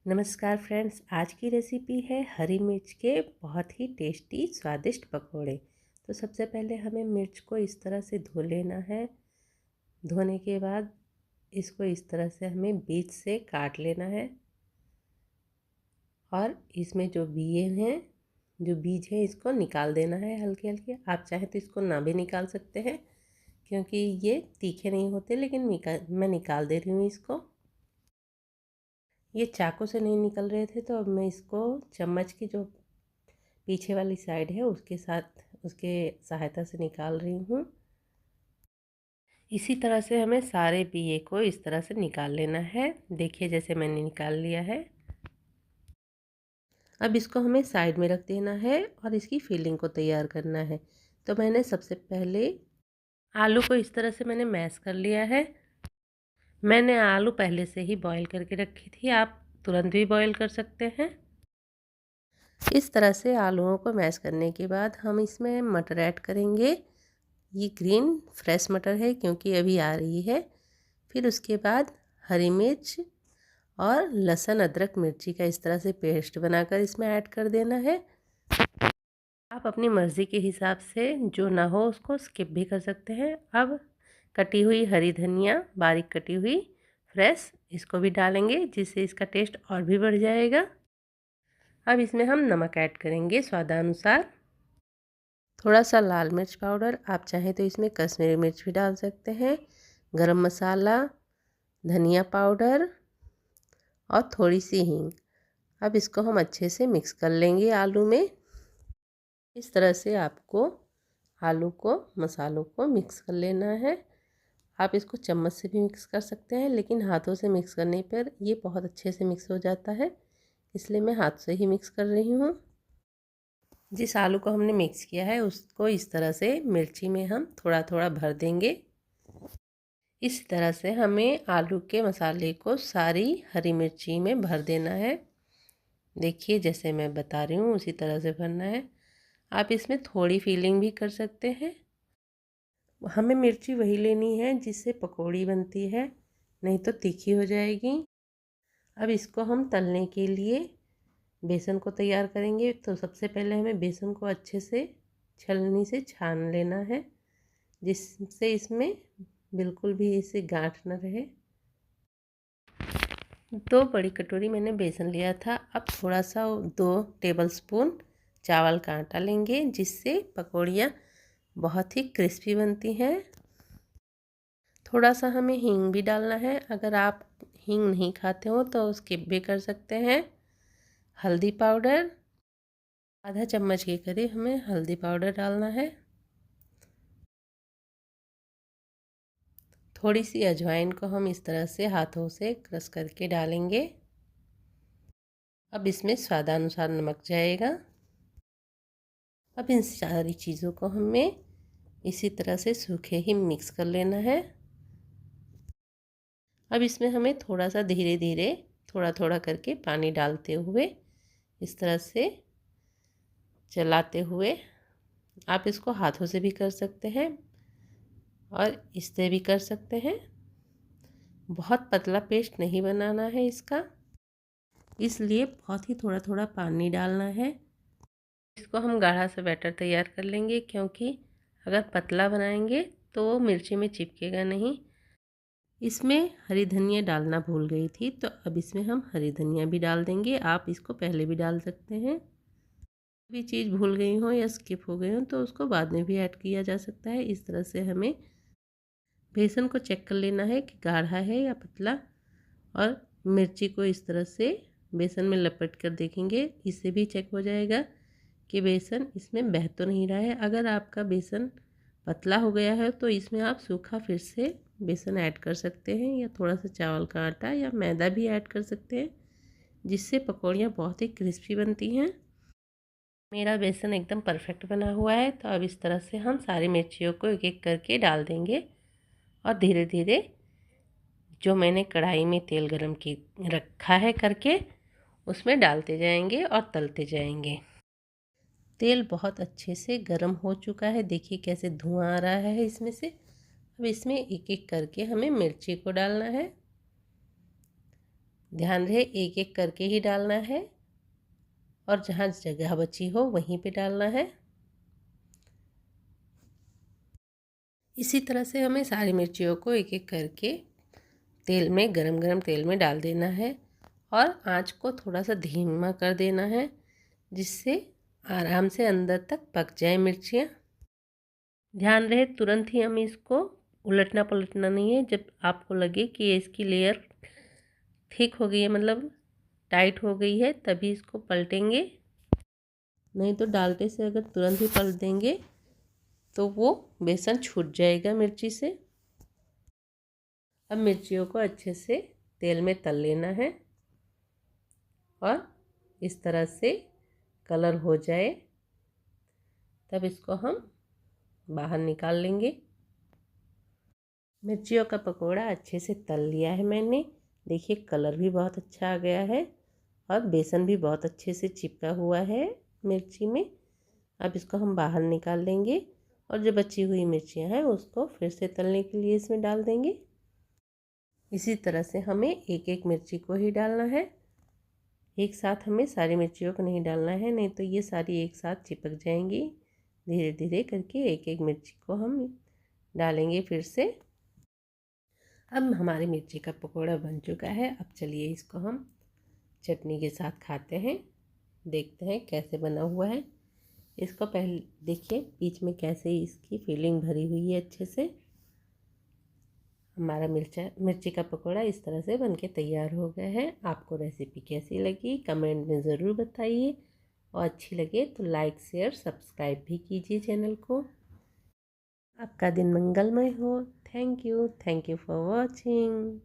नमस्कार फ्रेंड्स, आज की रेसिपी है हरी मिर्च के बहुत ही टेस्टी स्वादिष्ट पकोड़े। तो सबसे पहले हमें मिर्च को इस तरह से धो लेना है। धोने के बाद इसको इस तरह से हमें बीच से काट लेना है और इसमें जो बीज हैं इसको निकाल देना है हल्के हल्के। आप चाहें तो इसको ना भी निकाल सकते हैं क्योंकि ये तीखे नहीं होते, लेकिन मैं निकाल दे रही हूँ इसको। ये चाकू से नहीं निकल रहे थे तो अब मैं इसको चम्मच की जो पीछे वाली साइड है उसके सहायता से निकाल रही हूँ। इसी तरह से हमें सारे बीए को इस तरह से निकाल लेना है। देखिए जैसे मैंने निकाल लिया है। अब इसको हमें साइड में रख देना है और इसकी फिलिंग को तैयार करना है। तो मैंने सबसे पहले आलू को इस तरह से मैंने मैश कर लिया है। मैंने आलू पहले से ही बॉईल करके रखी थी, आप तुरंत भी बॉईल कर सकते हैं। इस तरह से आलूओं को मैश करने के बाद हम इसमें मटर ऐड करेंगे। ये ग्रीन फ्रेश मटर है क्योंकि अभी आ रही है। फिर उसके बाद हरी मिर्च और लहसुन अदरक मिर्ची का इस तरह से पेस्ट बनाकर इसमें ऐड कर देना है। आप अपनी मर्ज़ी के हिसाब से जो ना हो उसको स्किप भी कर सकते हैं। अब कटी हुई हरी धनिया बारीक कटी हुई फ्रेश इसको भी डालेंगे, जिससे इसका टेस्ट और भी बढ़ जाएगा। अब इसमें हम नमक ऐड करेंगे स्वादानुसार। थोड़ा सा लाल मिर्च पाउडर, आप चाहें तो इसमें कश्मीरी मिर्च भी डाल सकते हैं। गरम मसाला, धनिया पाउडर और थोड़ी सी हींग। अब इसको हम अच्छे से मिक्स कर लेंगे आलू में। इस तरह से आपको आलू को मसालों को मिक्स कर लेना है। आप इसको चम्मच से भी मिक्स कर सकते हैं, लेकिन हाथों से मिक्स करने पर ये बहुत अच्छे से मिक्स हो जाता है, इसलिए मैं हाथ से ही मिक्स कर रही हूँ। जिस आलू को हमने मिक्स किया है उसको इस तरह से मिर्ची में हम थोड़ा थोड़ा भर देंगे। इस तरह से हमें आलू के मसाले को सारी हरी मिर्ची में भर देना है। देखिए जैसे मैं बता रही हूँ उसी तरह से भरना है। आप इसमें थोड़ी फिलिंग भी कर सकते हैं। हमें मिर्ची वही लेनी है जिससे पकौड़ी बनती है, नहीं तो तीखी हो जाएगी। अब इसको हम तलने के लिए बेसन को तैयार करेंगे। तो सबसे पहले हमें बेसन को अच्छे से छलनी से छान लेना है, जिससे इसमें बिल्कुल भी इसे गांठ न रहे। 2 बड़ी कटोरी मैंने बेसन लिया था। अब थोड़ा सा 2 टेबलस्पून चावल का आटा लेंगे, जिससे पकौड़ियाँ बहुत ही क्रिस्पी बनती हैं। थोड़ा सा हमें हींग भी डालना है, अगर आप हींग नहीं खाते हो तो स्किप भी कर सकते हैं। हल्दी पाउडर आधा चम्मच के करीब हमें हल्दी पाउडर डालना है। थोड़ी सी अजवाइन को हम इस तरह से हाथों से क्रश करके डालेंगे। अब इसमें स्वादानुसार नमक जाएगा। अब इन सारी चीज़ों को हमें इसी तरह से सूखे ही मिक्स कर लेना है। अब इसमें हमें थोड़ा सा धीरे धीरे थोड़ा थोड़ा करके पानी डालते हुए इस तरह से चलाते हुए, आप इसको हाथों से भी कर सकते हैं और इससे भी कर सकते हैं। बहुत पतला पेस्ट नहीं बनाना है इसका, इसलिए बहुत ही थोड़ा थोड़ा पानी डालना है। इसको हम गाढ़ा सा बैटर तैयार कर लेंगे, क्योंकि अगर पतला बनाएंगे तो वो मिर्ची में चिपकेगा नहीं। इसमें हरी धनिया डालना भूल गई थी, तो अब इसमें हम हरी धनिया भी डाल देंगे। आप इसको पहले भी डाल सकते हैं। भी चीज़ भूल गई हो या स्किप हो गई हो तो उसको बाद में भी ऐड किया जा सकता है। इस तरह से हमें बेसन को चेक कर लेना है कि गाढ़ा है या पतला, और मिर्ची को इस तरह से बेसन में लपेट कर देखेंगे, इससे भी चेक हो जाएगा कि बेसन इसमें बह तो नहीं रहा है। अगर आपका बेसन पतला हो गया है तो इसमें आप सूखा फिर से बेसन ऐड कर सकते हैं, या थोड़ा सा चावल का आटा या मैदा भी ऐड कर सकते हैं, जिससे पकौड़ियाँ बहुत ही क्रिस्पी बनती हैं। मेरा बेसन एकदम परफेक्ट बना हुआ है। तो अब इस तरह से हम सारी मिर्चियों को एक एक करके डाल देंगे और धीरे धीरे जो मैंने कढ़ाई में तेल गरम की रखा है करके उसमें डालते जाएंगे और तलते जाएंगे। तेल बहुत अच्छे से गरम हो चुका है, देखिए कैसे धुआं आ रहा है इसमें से। अब इसमें एक एक करके हमें मिर्ची को डालना है। ध्यान रहे एक एक करके ही डालना है और जहाँ जगह बची हो वहीं पे डालना है। इसी तरह से हमें सारी मिर्चियों को एक एक करके तेल में, गरम गरम तेल में डाल देना है और आंच को थोड़ा सा धीमा कर देना है, जिससे आराम से अंदर तक पक जाए मिर्चियाँ। ध्यान रहे तुरंत ही हमें इसको उलटना पलटना नहीं है। जब आपको लगे कि इसकी लेयर थिक हो गई है, मतलब टाइट हो गई है, तभी इसको पलटेंगे। नहीं तो डालते से अगर तुरंत ही पलट देंगे तो वो बेसन छूट जाएगा मिर्ची से। अब मिर्चियों को अच्छे से तेल में तल लेना है और इस तरह से कलर हो जाए तब इसको हम बाहर निकाल लेंगे। मिर्चियों का पकोड़ा अच्छे से तल लिया है मैंने। देखिए कलर भी बहुत अच्छा आ गया है और बेसन भी बहुत अच्छे से चिपका हुआ है मिर्ची में। अब इसको हम बाहर निकाल लेंगे और जो बची हुई मिर्चियाँ हैं उसको फिर से तलने के लिए इसमें डाल देंगे। इसी तरह से हमें एक एक मिर्ची को ही डालना है, एक साथ हमें सारी मिर्चियों को नहीं डालना है, नहीं तो ये सारी एक साथ चिपक जाएंगी। धीरे धीरे करके एक एक मिर्ची को हम डालेंगे फिर से। अब हमारी मिर्ची का पकोड़ा बन चुका है। अब चलिए इसको हम चटनी के साथ खाते हैं, देखते हैं कैसे बना हुआ है। इसको पहले देखिए बीच में कैसे इसकी फीलिंग भरी हुई है अच्छे से। हमारा मिर्ची का पकोड़ा इस तरह से बनके तैयार हो गया है। आपको रेसिपी कैसी लगी कमेंट में ज़रूर बताइए और अच्छी लगे तो लाइक शेयर सब्सक्राइब भी कीजिए चैनल को। आपका दिन मंगलमय हो। Thank you for watching.